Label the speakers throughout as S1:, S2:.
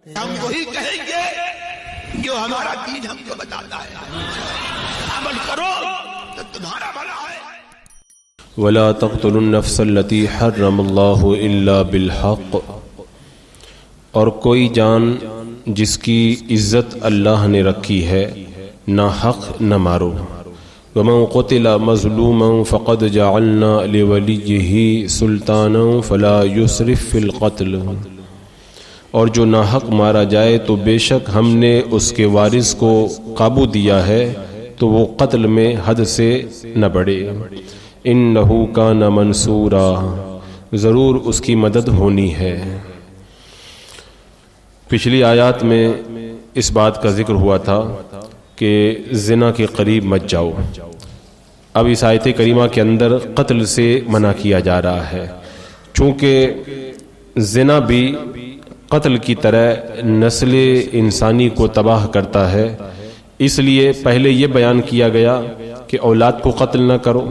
S1: ہم وہی کہیں گے جو ہمارا دین ہم کو بتاتا ہے، عمل کرو تو تمہارا بھلا ہے۔
S2: وَلَا تَقْتُلُوا النَّفْسَ الَّتِي حَرَّمَ اللَّهُ إِلَّا بِالْحَقِّ، اور کوئی جان جس کی عزت اللہ نے رکھی ہے نہ حق نہ مارو۔ وَمَنْ قُتِلَ مَظْلُومًا فَقَدْ جَعَلْنَا لِوَلِيِّهِ سُلْطَانًا فَلَا يُسْرِفْ فِي الْقَتْلِ، اور جو ناحق مارا جائے تو بے شک ہم نے اس کے وارث کو قابو دیا ہے تو وہ قتل میں حد سے نہ بڑھے۔ اِنَّهُ كَانَ مَنْصُورًا، ضرور اس کی مدد ہونی ہے۔ پچھلی آیات میں اس بات کا ذکر ہوا تھا کہ زنا کے قریب مت جاؤ۔ اب اس آیت کریمہ کے اندر قتل سے منع کیا جا رہا ہے، چونکہ زنا بھی قتل کی طرح نسل انسانی کو تباہ کرتا ہے، اس لیے پہلے یہ بیان کیا گیا کہ اولاد کو قتل نہ کرو،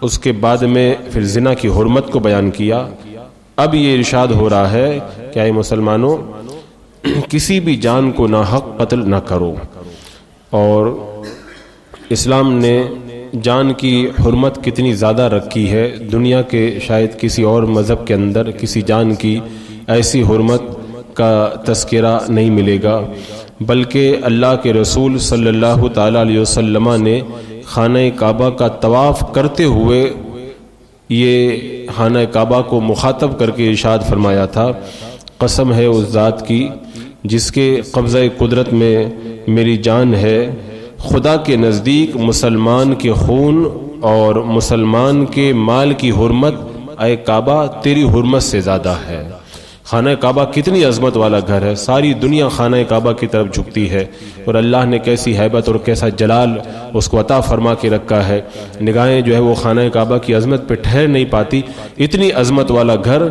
S2: اس کے بعد میں پھر زنا کی حرمت کو بیان کیا۔ اب یہ ارشاد ہو رہا ہے کہ اے مسلمانوں، کسی بھی جان کو ناحق قتل نہ کرو۔ اور اسلام نے جان کی حرمت کتنی زیادہ رکھی ہے، دنیا کے شاید کسی اور مذہب کے اندر کسی جان کی ایسی حرمت کا تذکرہ نہیں ملے گا، بلکہ اللہ کے رسول صلی اللہ تعالیٰ علیہ وسلم نے خانہ کعبہ کا طواف کرتے ہوئے یہ خانہ کعبہ کو مخاطب کر کے ارشاد فرمایا تھا، قسم ہے اس ذات کی جس کے قبضہ قدرت میں میری جان ہے، خدا کے نزدیک مسلمان کے خون اور مسلمان کے مال کی حرمت اے کعبہ تیری حرمت سے زیادہ ہے۔ خانہ کعبہ کتنی عظمت والا گھر ہے، ساری دنیا خانہ کعبہ کی طرف جھکتی ہے، اور اللہ نے کیسی ہیبت اور کیسا جلال اس کو عطا فرما کے رکھا ہے، نگاہیں جو ہے وہ خانہ کعبہ کی عظمت پہ ٹھہر نہیں پاتی۔ اتنی عظمت والا گھر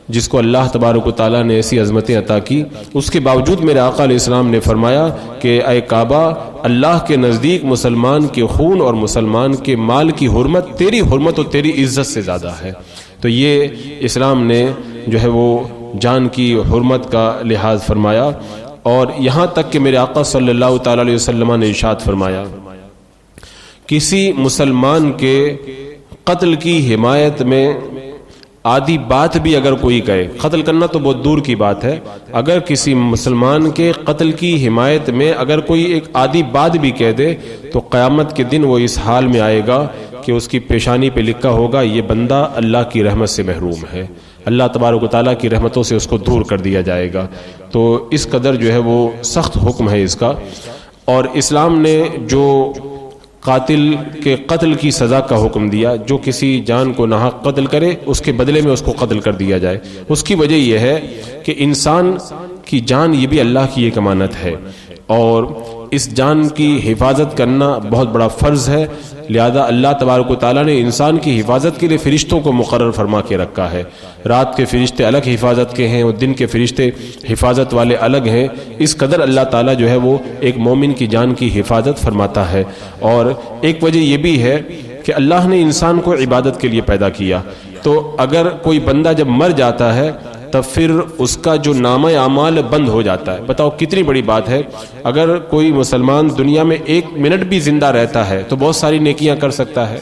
S2: جس کو اللہ تبارک و تعالیٰ نے ایسی عظمتیں عطا کی، اس کے باوجود میرے آقا علیہ السلام نے فرمایا کہ اے کعبہ، اللہ کے نزدیک مسلمان کے خون اور مسلمان کے مال کی حرمت تیری حرمت اور تیری عزت سے زیادہ ہے۔ تو یہ اسلام نے جو ہے وہ جان کی حرمت کا لحاظ فرمایا، اور یہاں تک کہ میرے آقا صلی اللہ تعالیٰ علیہ وسلم نے ارشاد فرمایا کسی مسلمان کے قتل کی حمایت میں آدھی بات بھی اگر کوئی کہے، قتل کرنا تو بہت دور کی بات ہے، اگر کسی مسلمان کے قتل کی حمایت میں اگر کوئی ایک آدھی بات بھی کہہ دے تو قیامت کے دن وہ اس حال میں آئے گا کہ اس کی پیشانی پہ لکھا ہوگا یہ بندہ اللہ کی رحمت سے محروم ہے، اللہ تبارک و تعالیٰ کی رحمتوں سے اس کو دور کر دیا جائے گا۔ تو اس قدر جو ہے وہ سخت حکم ہے اس کا۔ اور اسلام نے جو قاتل کے قتل کی سزا کا حکم دیا، جو کسی جان کو ناحق قتل کرے اس کے بدلے میں اس کو قتل کر دیا جائے، اس کی وجہ یہ ہے کہ انسان کی جان یہ بھی اللہ کی ایک امانت ہے، اور اس جان کی حفاظت کرنا بہت بڑا فرض ہے، لہذا اللہ تبارک و تعالیٰ نے انسان کی حفاظت کے لیے فرشتوں کو مقرر فرما کے رکھا ہے۔ رات کے فرشتے الگ حفاظت کے ہیں اور دن کے فرشتے حفاظت والے الگ ہیں، اس قدر اللہ تعالیٰ جو ہے وہ ایک مومن کی جان کی حفاظت فرماتا ہے۔ اور ایک وجہ یہ بھی ہے کہ اللہ نے انسان کو عبادت کے لیے پیدا کیا، تو اگر کوئی بندہ جب مر جاتا ہے تب پھر اس کا جو نامہ اعمال بند ہو جاتا ہے۔ بتاؤ کتنی بڑی بات ہے، اگر کوئی مسلمان دنیا میں 1 منٹ بھی زندہ رہتا ہے تو بہت ساری نیکیاں کر سکتا ہے،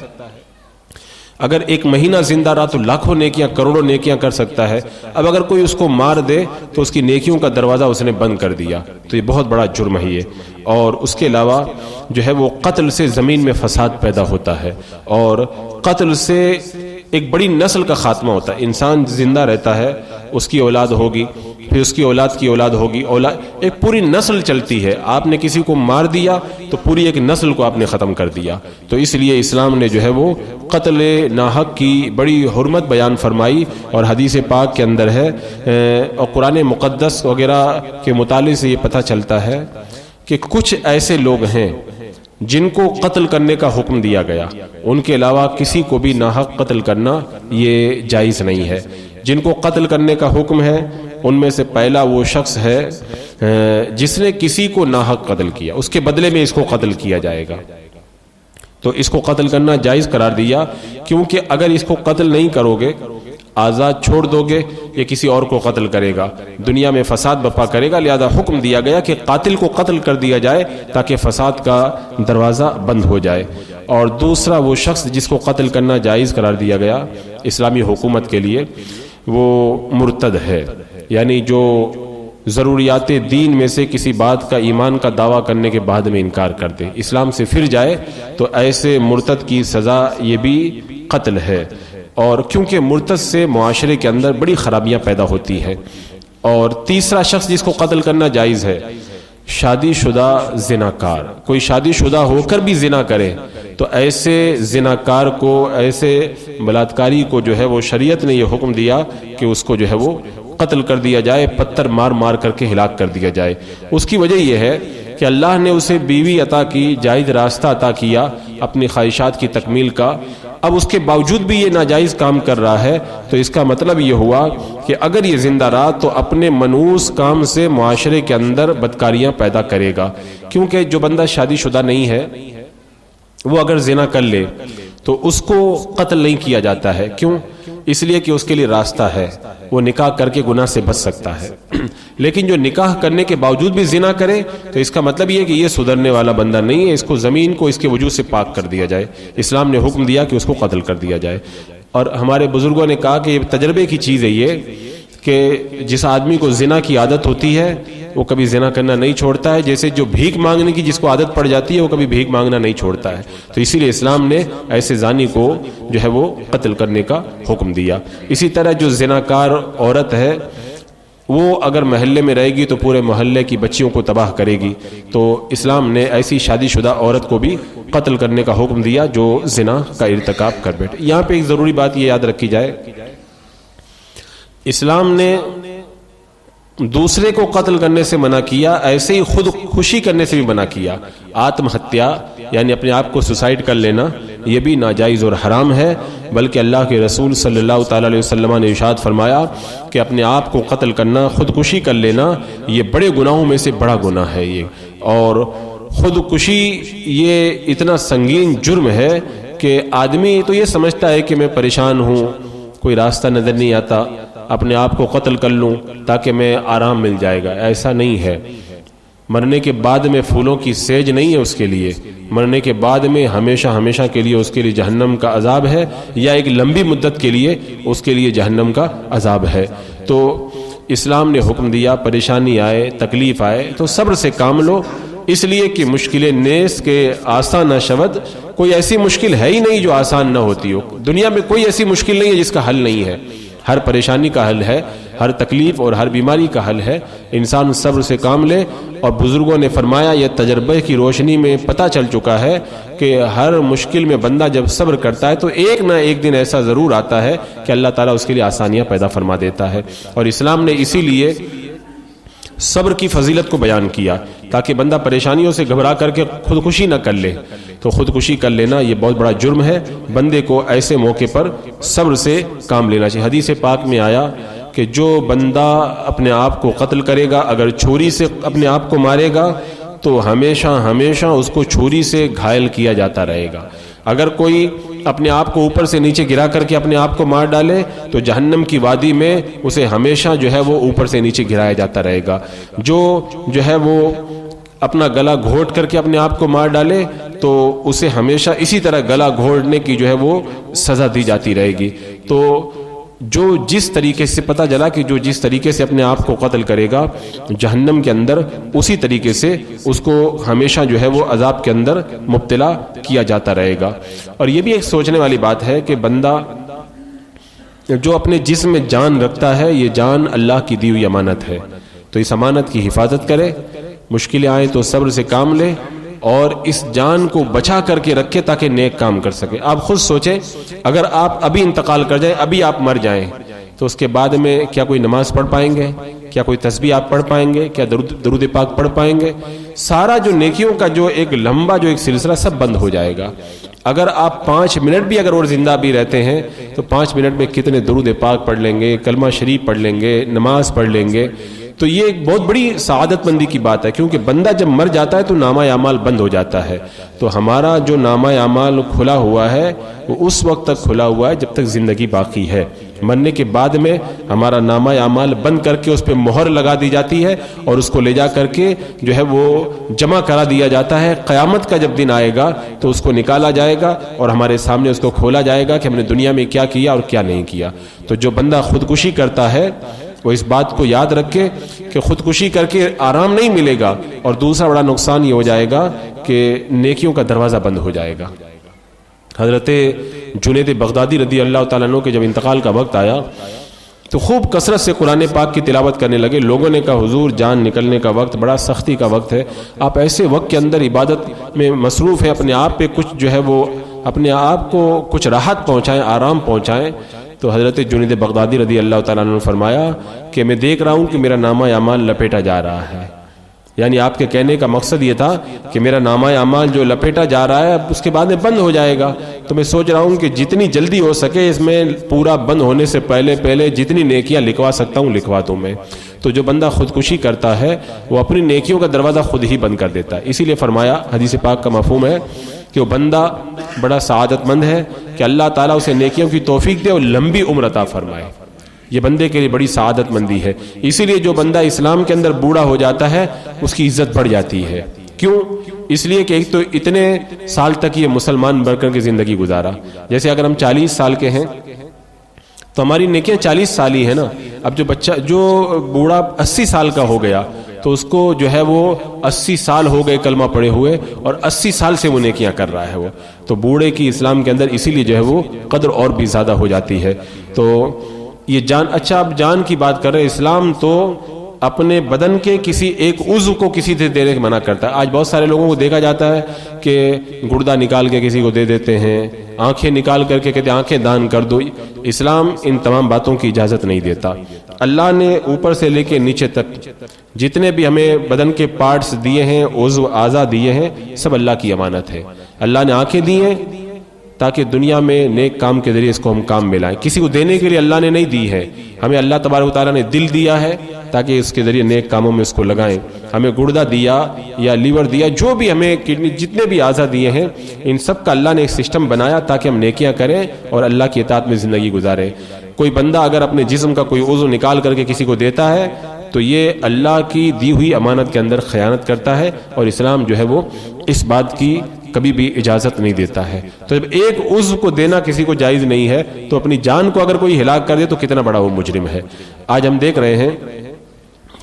S2: اگر 1 مہینہ زندہ رہا تو لاکھوں نیکیاں کروڑوں نیکیاں کر سکتا ہے۔ اب اگر کوئی اس کو مار دے تو اس کی نیکیوں کا دروازہ اس نے بند کر دیا، تو یہ بہت بڑا جرم ہے یہ۔ اور اس کے علاوہ جو ہے وہ قتل سے زمین میں فساد پیدا ہوتا ہے، اور قتل سے ایک بڑی نسل کا خاتمہ ہوتا ہے۔ انسان زندہ رہتا ہے، اس کی اولاد ہوگی، پھر اس کی اولاد کی اولاد ہوگی، ایک پوری نسل چلتی ہے۔ آپ نے کسی کو مار دیا تو پوری ایک نسل کو آپ نے ختم کر دیا۔ تو اس لیے اسلام نے جو ہے وہ قتل ناحق کی بڑی حرمت بیان فرمائی، اور حدیث پاک کے اندر ہے اور قرآن مقدس وغیرہ کے مطالعے سے یہ پتہ چلتا ہے کہ کچھ ایسے لوگ ہیں جن کو قتل کرنے کا حکم دیا گیا، ان کے علاوہ کسی کو بھی ناحق قتل کرنا یہ جائز نہیں ہے۔ جن کو قتل کرنے کا حکم ہے ان میں سے پہلا وہ شخص ہے جس نے کسی کو ناحق قتل کیا، اس کے بدلے میں اس کو قتل کیا جائے گا، تو اس کو قتل کرنا جائز قرار دیا، کیونکہ اگر اس کو قتل نہیں کرو گے آزاد چھوڑ دو گے یا کسی اور کو قتل کرے گا، دنیا میں فساد برپا کرے گا، لہذا حکم دیا گیا کہ قاتل کو قتل کر دیا جائے تاکہ فساد کا دروازہ بند ہو جائے۔ اور دوسرا وہ شخص جس کو قتل کرنا جائز قرار دیا گیا اسلامی حکومت کے لیے وہ مرتد ہے، یعنی جو ضروریات دین میں سے کسی بات کا ایمان کا دعویٰ کرنے کے بعد میں انکار کر دے، اسلام سے پھر جائے، تو ایسے مرتد کی سزا یہ بھی قتل ہے۔ اور کیونکہ مرتد سے معاشرے کے اندر بڑی خرابیاں پیدا ہوتی ہیں۔ اور تیسرا شخص جس کو قتل کرنا جائز ہے شادی شدہ زناکار، کوئی شادی شدہ ہو کر بھی زنا کرے تو ایسے زناکار کو، ایسے بلاತ್ಕಾری کو جو ہے وہ شریعت نے یہ حکم دیا کہ اس کو جو ہے وہ قتل کر دیا جائے، پتھر مار مار کر کے ہلاک کر دیا جائے۔ اس کی وجہ یہ ہے کہ اللہ نے اسے بیوی عطا کی، جائز راستہ عطا کیا اپنی خواہشات کی تکمیل کا، اب اس کے باوجود بھی یہ ناجائز کام کر رہا ہے، تو اس کا مطلب یہ ہوا کہ اگر یہ زندہ رہا تو اپنے منحوس کام سے معاشرے کے اندر بدکاریاں پیدا کرے گا۔ کیونکہ جو بندہ شادی شدہ نہیں ہے وہ اگر زنا کر لے تو اس کو قتل نہیں کیا جاتا ہے، کیوں؟ اس لیے کہ اس کے لیے راستہ ہے، وہ نکاح کر کے گناہ سے بچ سکتا ہے۔ لیکن جو نکاح کرنے کے باوجود بھی زنا کرے تو اس کا مطلب یہ ہے کہ یہ سدھرنے والا بندہ نہیں ہے، اس کو زمین کو اس کے وجود سے پاک کر دیا جائے۔ اسلام نے حکم دیا کہ اس کو قتل کر دیا جائے۔ اور ہمارے بزرگوں نے کہا کہ یہ تجربے کی چیز ہے یہ کہ جس آدمی کو زنا کی عادت ہوتی ہے وہ کبھی زنا کرنا نہیں چھوڑتا ہے، جیسے جو بھیک مانگنے کی جس کو عادت پڑ جاتی ہے وہ کبھی بھیک مانگنا نہیں چھوڑتا ہے۔ تو اسی لیے اسلام نے ایسے زانی کو جو ہے وہ قتل کرنے کا حکم دیا۔ اسی طرح جو زناکار عورت ہے وہ اگر محلے میں رہے گی تو پورے محلے کی بچیوں کو تباہ کرے گی، تو اسلام نے ایسی شادی شدہ عورت کو بھی قتل کرنے کا حکم دیا جو زنا کا ارتکاب کر بیٹھے۔ یہاں پہ ایک ضروری بات یہ یاد رکھی جائے، اسلام نے دوسرے کو قتل کرنے سے منع کیا، ایسے ہی خود خوشی کرنے سے بھی منع کیا۔ آتم ہتیا یعنی اپنے آپ کو سوسائڈ کر لینا یہ بھی ناجائز اور حرام ہے، بلکہ اللہ کے رسول صلی اللہ تعالی علیہ وسلم نے ارشاد فرمایا کہ اپنے آپ کو قتل کرنا، خودکشی کر لینا یہ بڑے گناہوں میں سے بڑا گناہ ہے یہ۔ اور خودکشی یہ اتنا سنگین جرم ہے کہ آدمی تو یہ سمجھتا ہے کہ میں پریشان ہوں، کوئی راستہ نظر نہیں آتا، اپنے آپ کو قتل کر لوں تاکہ میں آرام مل جائے گا۔ ایسا نہیں ہے، مرنے کے بعد میں پھولوں کی سیج نہیں ہے اس کے لیے، مرنے کے بعد میں ہمیشہ ہمیشہ کے لیے اس کے لیے جہنم کا عذاب ہے، یا ایک لمبی مدت کے لیے اس کے لیے جہنم کا عذاب ہے۔ تو اسلام نے حکم دیا پریشانی آئے، تکلیف آئے تو صبر سے کام لو، اس لیے کہ مشکلیں نیس کے آسان نہ شود، کوئی ایسی مشکل ہے ہی نہیں جو آسان نہ ہوتی ہو، دنیا میں کوئی ایسی مشکل نہیں ہے جس کا حل نہیں ہے، ہر پریشانی کا حل ہے، ہر تکلیف اور ہر بیماری کا حل ہے، انسان صبر سے کام لے۔ اور بزرگوں نے فرمایا یہ تجربے کی روشنی میں پتہ چل چکا ہے کہ ہر مشکل میں بندہ جب صبر کرتا ہے تو ایک نہ ایک دن ایسا ضرور آتا ہے کہ اللہ تعالیٰ اس کے لیے آسانیاں پیدا فرما دیتا ہے۔ اور اسلام نے اسی لیے صبر کی فضیلت کو بیان کیا تاکہ بندہ پریشانیوں سے گھبرا کر کے خودکشی نہ کر لے، تو خودکشی کر لینا یہ بہت بڑا جرم ہے، بندے کو ایسے موقع پر صبر سے کام لینا چاہیے۔ حدیث پاک میں آیا کہ جو بندہ اپنے آپ کو قتل کرے گا، اگر چھری سے اپنے آپ کو مارے گا تو ہمیشہ ہمیشہ اس کو چھری سے گھائل کیا جاتا رہے گا۔ اگر کوئی اپنے آپ کو اوپر سے نیچے گرا کر کے اپنے آپ کو مار ڈالے تو جہنم کی وادی میں اسے ہمیشہ جو ہے وہ اوپر سے نیچے گرایا جاتا رہے گا۔ جو ہے وہ اپنا گلا گھونٹ کر کے اپنے آپ کو مار ڈالے تو اسے ہمیشہ اسی طرح گلا گھونٹنے کی جو ہے وہ سزا دی جاتی رہے گی۔ تو جو جس طریقے سے پتہ چلا کہ جو جس طریقے سے اپنے آپ کو قتل کرے گا جہنم کے اندر، اسی طریقے سے اس کو ہمیشہ جو ہے وہ عذاب کے اندر مبتلا کیا جاتا رہے گا۔ اور یہ بھی ایک سوچنے والی بات ہے کہ بندہ جو اپنے جسم میں جان رکھتا ہے، یہ جان اللہ کی دی ہوئی امانت ہے، تو اس امانت کی حفاظت کرے، مشکلیں آئیں تو صبر سے کام لے اور اس جان کو بچا کر کے رکھے تاکہ نیک کام کر سکے۔ آپ خود سوچیں، اگر آپ ابھی انتقال کر جائیں، ابھی آپ مر جائیں، تو اس کے بعد میں کیا کوئی نماز پڑھ پائیں گے؟ کیا کوئی تسبیح آپ پڑھ پائیں گے؟ کیا درود پاک پڑھ پائیں گے؟ سارا جو نیکیوں کا جو ایک لمبا جو ایک سلسلہ سب بند ہو جائے گا۔ اگر آپ 5 منٹ بھی اگر اور زندہ بھی رہتے ہیں تو 5 منٹ میں کتنے درود پاک پڑھ لیں گے، کلمہ شریف پڑھ لیں گے، نماز پڑھ لیں گے، تو یہ ایک بہت بڑی سعادت مندی کی بات ہے، کیونکہ بندہ جب مر جاتا ہے تو نامہ اعمال بند ہو جاتا ہے۔ تو ہمارا جو نامہ اعمال کھلا ہوا ہے وہ اس وقت تک کھلا ہوا ہے جب تک زندگی باقی ہے۔ مرنے کے بعد میں ہمارا نامہ اعمال بند کر کے اس پہ مہر لگا دی جاتی ہے اور اس کو لے جا کر کے جو ہے وہ جمع کرا دیا جاتا ہے. قیامت کا جب دن آئے گا تو اس کو نکالا جائے گا اور ہمارے سامنے اس کو کھولا جائے گا کہ ہم نے دنیا میں کیا کیا اور کیا نہیں کیا. تو جو بندہ خودکشی کرتا ہے وہ اس بات کو یاد رکھے کہ خودکشی کر کے آرام نہیں ملے گا, اور دوسرا بڑا نقصان یہ ہو جائے گا کہ نیکیوں کا دروازہ بند ہو جائے گا. حضرت جنید بغدادی رضی اللہ تعالیٰ عنہ کے جب انتقال کا وقت آیا تو خوب کثرت سے قرآن پاک کی تلاوت کرنے لگے. لوگوں نے کہا حضور جان نکلنے کا وقت بڑا سختی کا وقت ہے, آپ ایسے وقت کے اندر عبادت میں مصروف ہیں, اپنے آپ پہ کچھ جو ہے وہ اپنے آپ کو کچھ راحت پہنچائیں, آرام پہنچائیں. تو حضرت جنید بغدادی رضی اللہ تعالیٰ عنہ نے فرمایا کہ میں دیکھ رہا ہوں کہ میرا نامہ اعمال لپیٹا جا رہا ہے. یعنی آپ کے کہنے کا مقصد یہ تھا کہ میرا نامہ اعمال جو لپیٹا جا رہا ہے اب اس کے بعد میں بند ہو جائے گا, تو میں سوچ رہا ہوں کہ جتنی جلدی ہو سکے اس میں پورا بند ہونے سے پہلے جتنی نیکیاں لکھوا سکتا ہوں لکھوا دوں میں. تو جو بندہ خودکشی کرتا ہے وہ اپنی نیکیوں کا دروازہ خود ہی بند کر دیتا ہے. اسی لیے فرمایا, حدیث پاک کا مفہوم ہے کہ وہ بندہ بڑا سعادت مند ہے کہ اللہ تعالیٰ اسے نیکیوں کی توفیق دے اور لمبی عمر عطا فرمائے. یہ بندے کے لیے بڑی سعادت مندی ہے. اسی لیے جو بندہ اسلام کے اندر بوڑھا ہو جاتا ہے اس کی عزت بڑھ جاتی ہے. کیوں؟ اس لیے کہ ایک تو اتنے سال تک یہ مسلمان بن کر کے زندگی گزارا. جیسے اگر ہم 40 سال کے ہیں تو ہماری نیکیاں 40 سال ہی ہیں نا. اب جو بوڑھا 80 سال کا ہو گیا تو اس کو جو ہے وہ 80 سال ہو گئے کلمہ پڑھے ہوئے اور 80 سال سے وہ نیکیاں کر رہا ہے وہ. تو بوڑھے کی اسلام کے اندر اسی لیے جو ہے وہ قدر اور بھی زیادہ ہو جاتی ہے. تو یہ جان, اچھا اب جان کی بات کر رہے ہیں, اسلام تو اپنے بدن کے کسی ایک عضو کو کسی سے دینے کی منع کرتا ہے. آج بہت سارے لوگوں کو دیکھا جاتا ہے کہ گردہ نکال کے کسی کو دے دیتے ہیں, آنکھیں نکال کر کے کہتے ہیں آنکھیں دان کر دو. اسلام ان تمام باتوں کی اجازت نہیں دیتا. اللہ نے اوپر سے لے کے نیچے تک جتنے بھی ہمیں بدن کے پارٹس دیے ہیں, عضو اعضاء دیے ہیں, سب اللہ کی امانت ہے. اللہ نے آنکھیں دی ہیں تاکہ دنیا میں نیک کام کے ذریعے اس کو ہم کام میں لائیں. کسی کو دینے کے لیے اللہ نے نہیں دی ہے. ہمیں اللہ تبارک و تعالیٰ نے دل دیا ہے تاکہ اس کے ذریعے نیک کاموں میں اس کو لگائیں. ہمیں گردہ دیا یا لیور دیا, جو بھی ہمیں کڈنی, جتنے بھی اعضاء دیے ہیں, ان سب کا اللہ نے ایک سسٹم بنایا تاکہ ہم نیکیاں کریں اور اللہ کی اطاعت میں زندگی گزاریں. کوئی بندہ اگر اپنے جسم کا کوئی عضو نکال کر کے کسی کو دیتا ہے تو یہ اللہ کی دی ہوئی امانت کے اندر خیانت کرتا ہے, اور اسلام جو ہے وہ اس بات کی کبھی بھی اجازت نہیں دیتا ہے. تو جب ایک عضو کو دینا کسی کو جائز نہیں ہے تو اپنی جان کو اگر کوئی ہلاک کر دے تو کتنا بڑا وہ مجرم ہے. آج ہم دیکھ رہے ہیں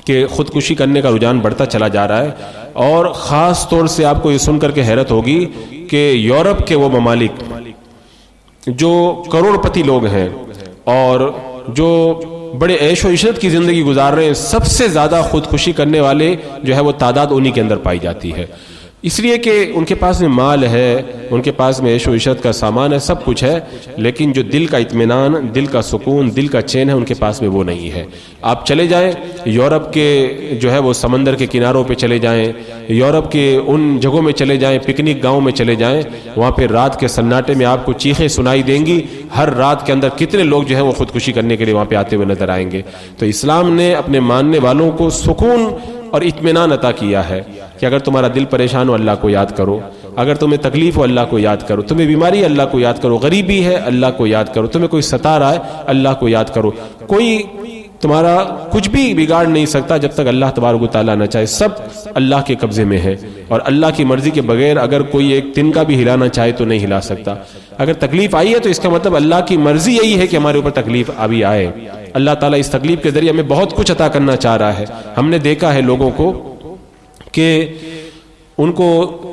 S2: کہ خودکشی کرنے کا رجحان بڑھتا چلا جا رہا ہے, اور خاص طور سے آپ کو یہ سن کر کے حیرت ہوگی کہ یورپ کے وہ ممالک جو کروڑ پتی لوگ ہیں اور جو بڑے عیش و عشرت کی زندگی گزار رہے ہیں, سب سے زیادہ خودکشی کرنے والے جو ہے وہ تعداد انہی کے اندر پائی جاتی ہے. اس لیے کہ ان کے پاس میں مال ہے, ان کے پاس میں عیش و عشرت کا سامان ہے, سب کچھ ہے, لیکن جو دل کا اطمینان, دل کا سکون, دل کا چین ہے ان کے پاس میں وہ نہیں ہے. آپ چلے جائیں یورپ کے جو ہے وہ سمندر کے کناروں پہ چلے جائیں, یورپ کے ان جگہوں میں چلے جائیں, پکنک گاؤں میں چلے جائیں, وہاں پہ رات کے سناٹے میں آپ کو چیخیں سنائی دیں گی. ہر رات کے اندر کتنے لوگ جو ہیں وہ خودکشی کرنے کے لیے وہاں پہ آتے ہوئے نظر آئیں گے. تو اسلام نے اپنے ماننے والوں کو سکون اور اطمینان عطا کیا ہے کہ اگر تمہارا دل پریشان ہو اللہ کو یاد کرو, اگر تمہیں تکلیف ہو اللہ کو یاد کرو, تمہیں بیماری ہے اللہ کو یاد کرو, غریبی ہے اللہ کو یاد کرو, تمہیں کوئی ستا رہا ہے اللہ کو یاد کرو. کوئی تمہارا کچھ بھی بگاڑ نہیں سکتا جب تک اللہ تبارک و تعالیٰ نہ چاہے. سب اللہ کے قبضے میں ہے, اور اللہ کی مرضی کے بغیر اگر کوئی ایک تن کا بھی ہلانا چاہے تو نہیں ہلا سکتا. اگر تکلیف آئی ہے تو اس کا مطلب اللہ کی مرضی یہی ہے کہ ہمارے اوپر تکلیف ابھی آئے. اللہ تعالیٰ اس تکلیف کے ذریعے ہمیں بہت کچھ عطا کرنا چاہ رہا ہے. ہم نے دیکھا ہے لوگوں کو کہ ان کو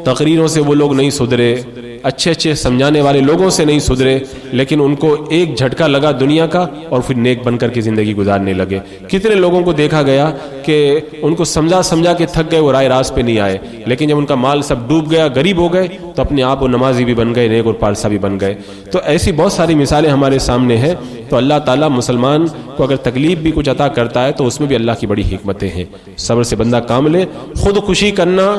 S2: تقریروں سے وہ لوگ نہیں سدھرے, اچھے اچھے سمجھانے والے لوگوں سے نہیں سدھرے, لیکن ان کو ایک جھٹکا لگا دنیا کا اور پھر نیک بن کر کے زندگی گزارنے لگے. کتنے لوگوں کو دیکھا گیا کہ ان کو سمجھا کے تھک گئے, وہ رائے راست پہ نہیں آئے, لیکن جب ان کا مال سب ڈوب گیا, غریب ہو گئے, تو اپنے آپ وہ نمازی بھی بن گئے, نیک اور پارسا بھی بن گئے. تو ایسی بہت ساری مثالیں ہمارے سامنے ہیں. تو اللہ تعالیٰ مسلمان کو اگر تکلیف بھی کچھ عطا کرتا ہے تو اس میں بھی اللہ کی بڑی حکمتیں ہیں. صبر سے بندہ کام لے. خودکشی کرنا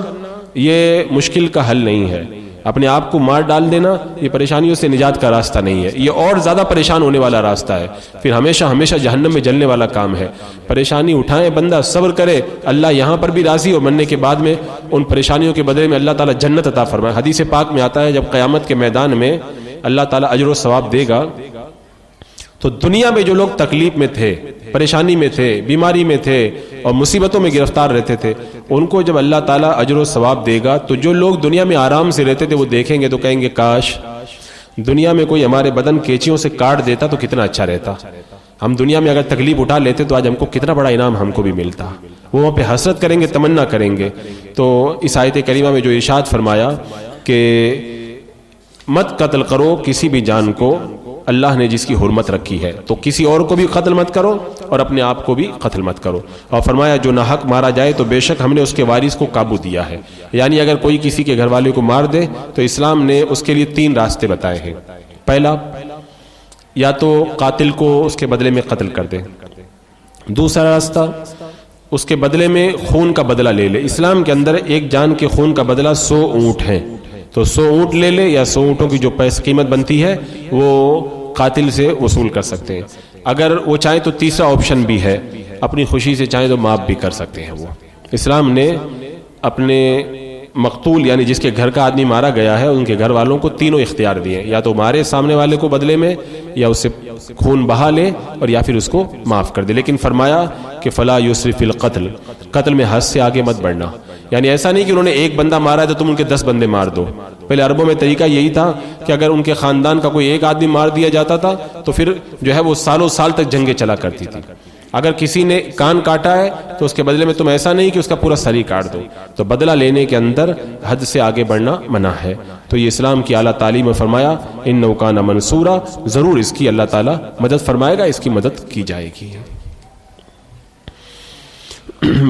S2: یہ مشکل کا حل نہیں ہے. اپنے آپ کو مار ڈال دینا یہ پریشانیوں سے نجات کا راستہ نہیں ہے, یہ اور زیادہ پریشان ہونے والا راستہ ہے, پھر ہمیشہ جہنم میں جلنے والا کام ہے. پریشانی اٹھائیں, بندہ صبر کرے, اللہ یہاں پر بھی راضی, اور مرنے کے بعد میں ان پریشانیوں کے بدلے میں اللہ تعالیٰ جنت عطا فرمائے. حدیث پاک میں آتا ہے جب قیامت کے میدان میں اللہ تعالیٰ اجر و ثواب دے گا تو دنیا میں جو لوگ تکلیف میں تھے، پریشانی میں تھے، بیماری میں تھے اور مصیبتوں میں گرفتار رہتے تھے، ان کو جب اللہ تعالیٰ اجر و ثواب دے گا تو جو لوگ دنیا میں آرام سے رہتے تھے وہ دیکھیں گے تو کہیں گے کاش دنیا میں کوئی ہمارے بدن کینچیوں سے کاٹ دیتا تو کتنا اچھا رہتا، ہم دنیا میں اگر تکلیف اٹھا لیتے تو آج ہم کو کتنا بڑا انعام ہم کو بھی ملتا، وہ وہاں پہ حسرت کریں گے، تمنا کریں گے۔ تو اس آیت کریمہ میں جو ارشاد فرمایا کہ مت قتل کرو کسی بھی جان کو اللہ نے جس کی حرمت رکھی ہے، تو کسی اور کو بھی قتل مت کرو اور اپنے آپ کو بھی قتل مت کرو، اور فرمایا جو ناحق مارا جائے تو بے شک ہم نے اس کے وارث کو قابو دیا ہے، یعنی اگر کوئی کسی کے گھر والے کو مار دے تو اسلام نے اس کے لیے 3 راستے بتائے ہیں۔ پہلا، یا تو قاتل کو اس کے بدلے میں قتل کر دے، دوسرا راستہ اس کے بدلے میں خون کا بدلہ لے لے۔ اسلام کے اندر ایک جان کے خون کا بدلہ 100 اونٹ ہیں، تو 100 اونٹ لے لے یا 100 اونٹوں کی جو پیسے قیمت بنتی ہے وہ قاتل سے وصول کر سکتے ہیں۔ اگر وہ چاہیں تو تیسرا آپشن بھی ہے، اپنی خوشی سے چاہیں تو معاف بھی کر سکتے ہیں۔ وہ اسلام نے اپنے مقتول یعنی جس کے گھر کا آدمی مارا گیا ہے ان کے گھر والوں کو تینوں اختیار دیے، یا تو مارے سامنے والے کو بدلے میں، یا اس سے خون بہا لے، اور یا پھر اس کو معاف کر دے، لیکن فرمایا کہ فلا یسرف فی القتل، قتل میں حد سے آگے مت بڑھنا، یعنی ایسا نہیں کہ انہوں نے ایک بندہ مارا ہے تو تم ان کے 10 بندے مار دو۔ پہلے عربوں میں طریقہ یہی تھا کہ اگر ان کے خاندان کا کوئی ایک آدمی مار دیا جاتا تھا تو پھر جو ہے وہ سالوں سال تک جنگیں چلا کرتی تھی۔ اگر کسی نے کان کاٹا ہے تو اس کے بدلے میں تم ایسا نہیں کہ اس کا پورا سر ہی کاٹ دو، تو بدلہ لینے کے اندر حد سے آگے بڑھنا منع ہے۔ تو یہ اسلام کی اعلیٰ تعلیم میں فرمایا انہ کان منصورا، ضرور اس کی اللہ تعالیٰ مدد فرمائے گا، اس کی مدد کی جائے گی۔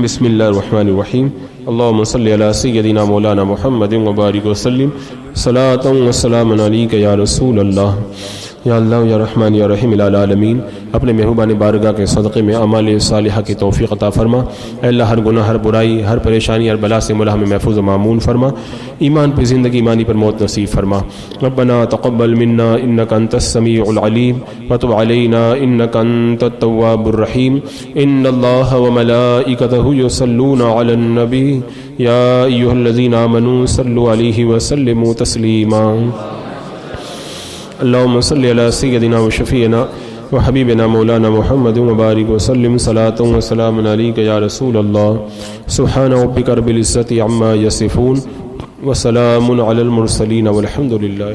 S2: بسم اللہ الرحمن الرحیم، اللہم صلی علی سیدنا مولانا محمد وبارک وسلم، صلاۃ و سلام علیک یا رسول اللہ، یا اللہ یا رحمان یا رحیم العالمین۔ اپنے مہربان بارگاہ کے صدقے میں اعمال صالحہ کی توفیق عطا فرما، اے اللہ ہر گناہ، ہر برائی، ہر پریشانی، ہر بلا سے ملہ میں محفوظ و معمون فرما، ایمان پہ زندگی، ایمانی پر موت نصیب فرما۔ ربنا تقبل منا انک انت السمیع العلیم وتب علینا انک انت التواب الرحیم۔ ان اللہ وملائکتہ یصلون علی النبی یا ایھا الذین آمنوا صلوا علیہ وسلموا تسلیما۔ اللہم صلی علی سیدنا و شفیعنا و حبیبنا مولانا محمد وبارک وسلم، صلاۃ و سلام علیک یا رسول اللہ۔ سبحان ربک رب العزۃ عما یصفون وسلام علی المرسلین والحمد للہ۔